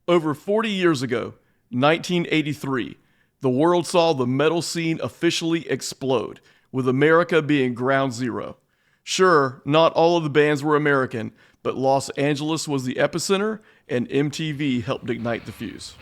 Over 40 years ago, 1983, the world saw the metal scene officially explode, with America being ground zero. Sure, not all of the bands were American, but Los Angeles was the epicenter, and MTV helped ignite the fuse.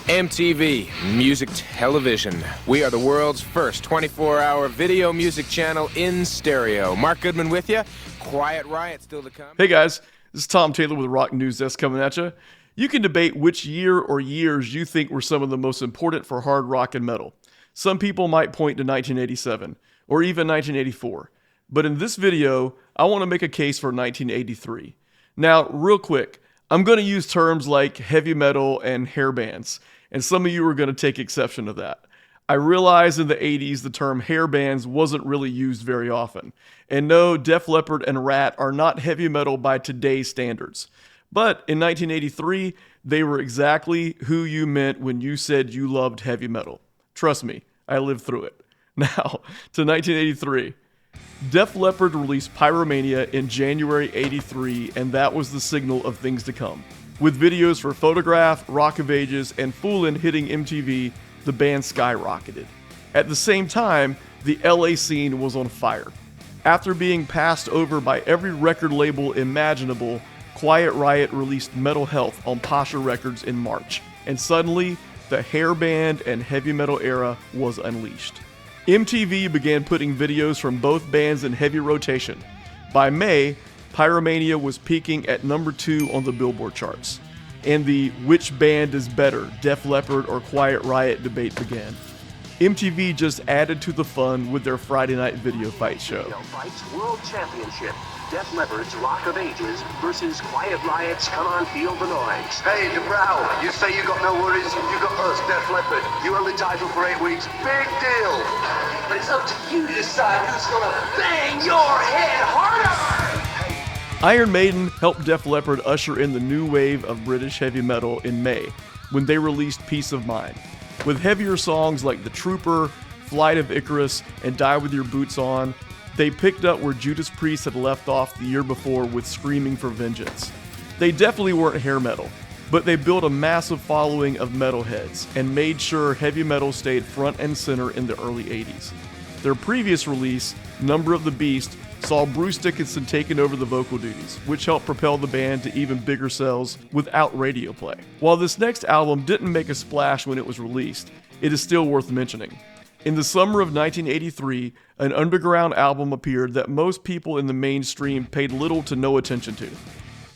MTV, Music Television. We are the world's first 24-hour video music channel in stereo. Mark Goodman with you. Quiet Riot still to come. Hey guys, this is Tom Taylor with Rock News Desk coming at you. You can debate which year or years you think were some of the most important for hard rock and metal. Some people might point to 1987, or even 1984. But in this video, I want to make a case for 1983. Now, real quick, I'm going to use terms like heavy metal and hair bands, and some of you are going to take exception to that. I realize in the 80s the term hair bands wasn't really used very often. And no, Def Leppard and Ratt are not heavy metal by today's standards. But in 1983, they were exactly who you meant when you said you loved heavy metal. Trust me, I lived through it. Now, to 1983. Def Leppard released Pyromania in January '83, and that was the signal of things to come. With videos for Photograph, Rock of Ages, and Foolin' hitting MTV, the band skyrocketed. At the same time, the LA scene was on fire. After being passed over by every record label imaginable, Quiet Riot released Metal Health on Pasha Records in March, and suddenly, the hair band and heavy metal era was unleashed. MTV began putting videos from both bands in heavy rotation. By May, Pyromania was peaking at number 2 on the Billboard charts, and the which band is better, Def Leppard or Quiet Riot debate began. MTV just added to the fun with their Friday night video fight show. Fights World Championship. Def Leppard's Rock of Ages versus Quiet Riot's Come On Feel the Noise. Hey, DeBrow, you say you got no worries? You got us, Def Leppard. You held the title for 8 weeks. Big deal. But it's up to you to decide who's gonna bang your head harder! Iron Maiden helped Def Leppard usher in the new wave of British heavy metal in May, when they released Peace of Mind. With heavier songs like The Trooper, Flight of Icarus, and Die With Your Boots On, they picked up where Judas Priest had left off the year before with Screaming for Vengeance. They definitely weren't hair metal, but they built a massive following of metalheads and made sure heavy metal stayed front and center in the early 80s. Their previous release, Number of the Beast, saw Bruce Dickinson taking over the vocal duties, which helped propel the band to even bigger sales without radio play. While this next album didn't make a splash when it was released, it is still worth mentioning. In the summer of 1983, an underground album appeared that most people in the mainstream paid little to no attention to.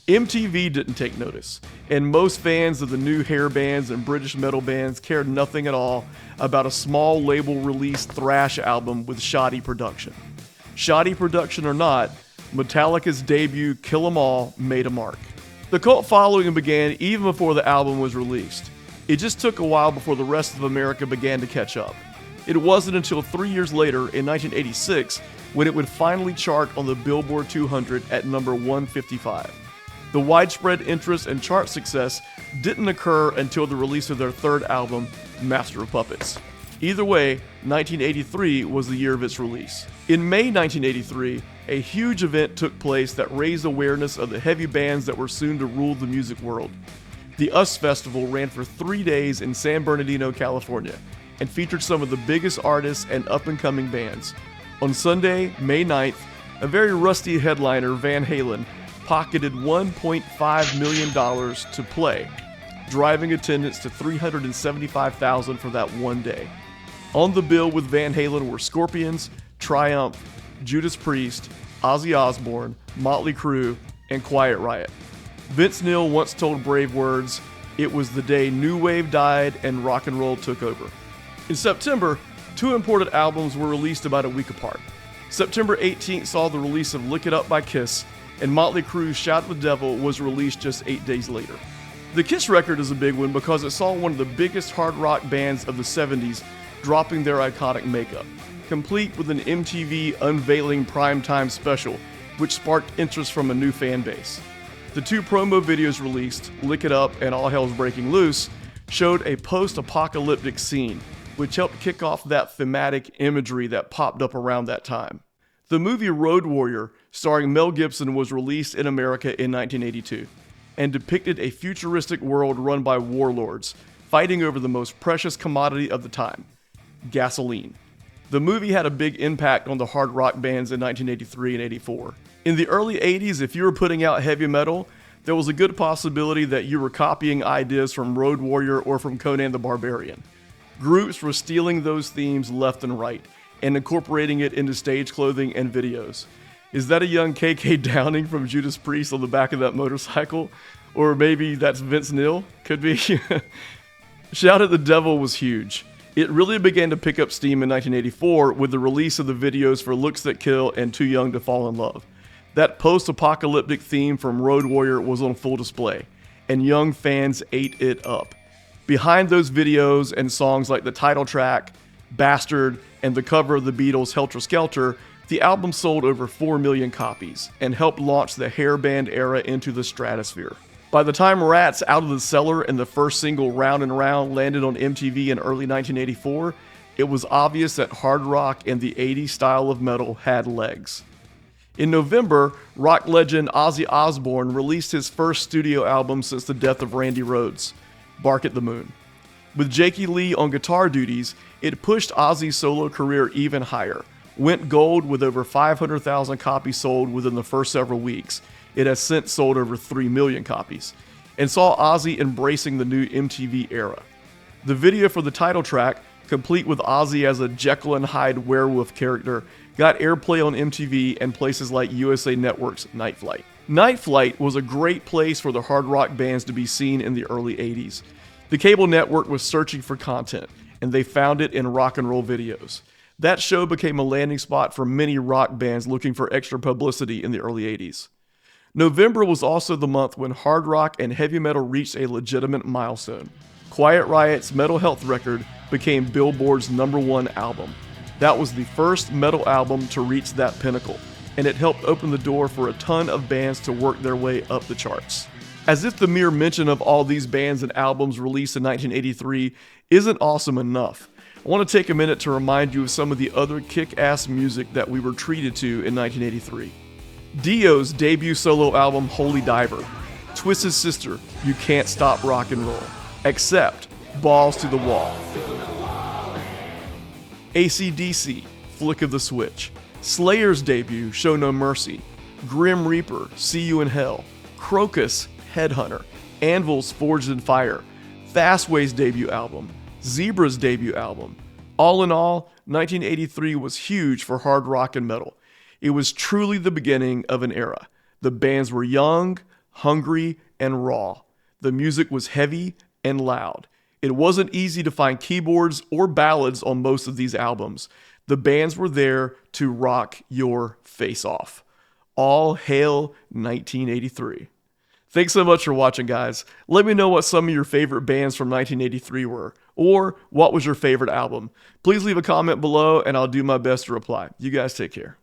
MTV didn't take notice, and most fans of the new hair bands and British metal bands cared nothing at all about a small label-released thrash album with shoddy production. Shoddy production or not, Metallica's debut Kill 'Em All made a mark. The cult following began even before the album was released. It just took a while before the rest of America began to catch up. It wasn't until 3 years later, in 1986, when it would finally chart on the Billboard 200 at number 155. The widespread interest and chart success didn't occur until the release of their third album, Master of Puppets. Either way, 1983 was the year of its release. In May 1983, a huge event took place that raised awareness of the heavy bands that were soon to rule the music world. The US Festival ran for 3 days in San Bernardino, California, and featured some of the biggest artists and up-and-coming bands. On Sunday, May 9th, a very rusty headliner, Van Halen, pocketed $1.5 million to play, driving attendance to 375,000 for that one day. On the bill with Van Halen were Scorpions, Triumph, Judas Priest, Ozzy Osbourne, Motley Crue, and Quiet Riot. Vince Neil once told Brave Words, "It was the day New Wave died and rock and roll took over." In September, 2 important albums were released about a week apart. September 18th saw the release of Lick It Up by Kiss, and Motley Crue's Shout at the Devil was released just 8 days later. The Kiss record is a big one because it saw one of the biggest hard rock bands of the 70s dropping their iconic makeup, complete with an MTV unveiling primetime special, which sparked interest from a new fan base. The 2 promo videos released, Lick It Up and All Hell's Breaking Loose, showed a post-apocalyptic scene, which helped kick off that thematic imagery that popped up around that time. The movie Road Warrior, starring Mel Gibson, was released in America in 1982 and depicted a futuristic world run by warlords fighting over the most precious commodity of the time, gasoline. The movie had a big impact on the hard rock bands in 1983 and 84. In the early 80s, if you were putting out heavy metal, there was a good possibility that you were copying ideas from Road Warrior or from Conan the Barbarian. Groups were stealing those themes left and right and incorporating it into stage clothing and videos. Is that a young KK Downing from Judas Priest on the back of that motorcycle? Or maybe that's Vince Neil? Could be. Shout at the Devil was huge. It really began to pick up steam in 1984 with the release of the videos for Looks That Kill and Too Young to Fall in Love. That post-apocalyptic theme from Road Warrior was on full display, and young fans ate it up. Behind those videos and songs like the title track, Bastard, and the cover of the Beatles' Helter Skelter, the album sold over 4 million copies and helped launch the hair band era into the stratosphere. By the time Ratt's Out of the Cellar and the first single Round and Round landed on MTV in early 1984, it was obvious that hard rock and the 80s style of metal had legs. In November, rock legend Ozzy Osbourne released his first studio album since the death of Randy Rhoads, Bark at the Moon. With Jakey Lee on guitar duties, it pushed Ozzy's solo career even higher, went gold with over 500,000 copies sold within the first several weeks. It has since sold over 3 million copies, and saw Ozzy embracing the new MTV era. The video for the title track, complete with Ozzy as a Jekyll and Hyde werewolf character, got airplay on MTV and places like USA Network's Night Flight. Night Flight was a great place for the hard rock bands to be seen in the early 80s. The cable network was searching for content, and they found it in rock and roll videos. That show became a landing spot for many rock bands looking for extra publicity in the early 80s. November was also the month when hard rock and heavy metal reached a legitimate milestone. Quiet Riot's Mental Health record became Billboard's #1 album. That was the first metal album to reach that pinnacle, and it helped open the door for a ton of bands to work their way up the charts. As if the mere mention of all these bands and albums released in 1983 isn't awesome enough, I want to take a minute to remind you of some of the other kick-ass music that we were treated to in 1983. Dio's debut solo album Holy Diver, Twisted Sister, You Can't Stop Rock and Roll, Accept, Balls to the Wall, AC/DC, Flick of the Switch, Slayer's debut, Show No Mercy, Grim Reaper, See You in Hell, Crocus, Headhunter, Anvil's Forged in Fire, Fastway's debut album, Zebra's debut album. All in all, 1983 was huge for hard rock and metal. It was truly the beginning of an era. The bands were young, hungry, and raw. The music was heavy and loud. It wasn't easy to find keyboards or ballads on most of these albums. The bands were there to rock your face off. All hail 1983. Thanks so much for watching, guys. Let me know what some of your favorite bands from 1983 were, or what was your favorite album. Please leave a comment below and I'll do my best to reply. You guys take care.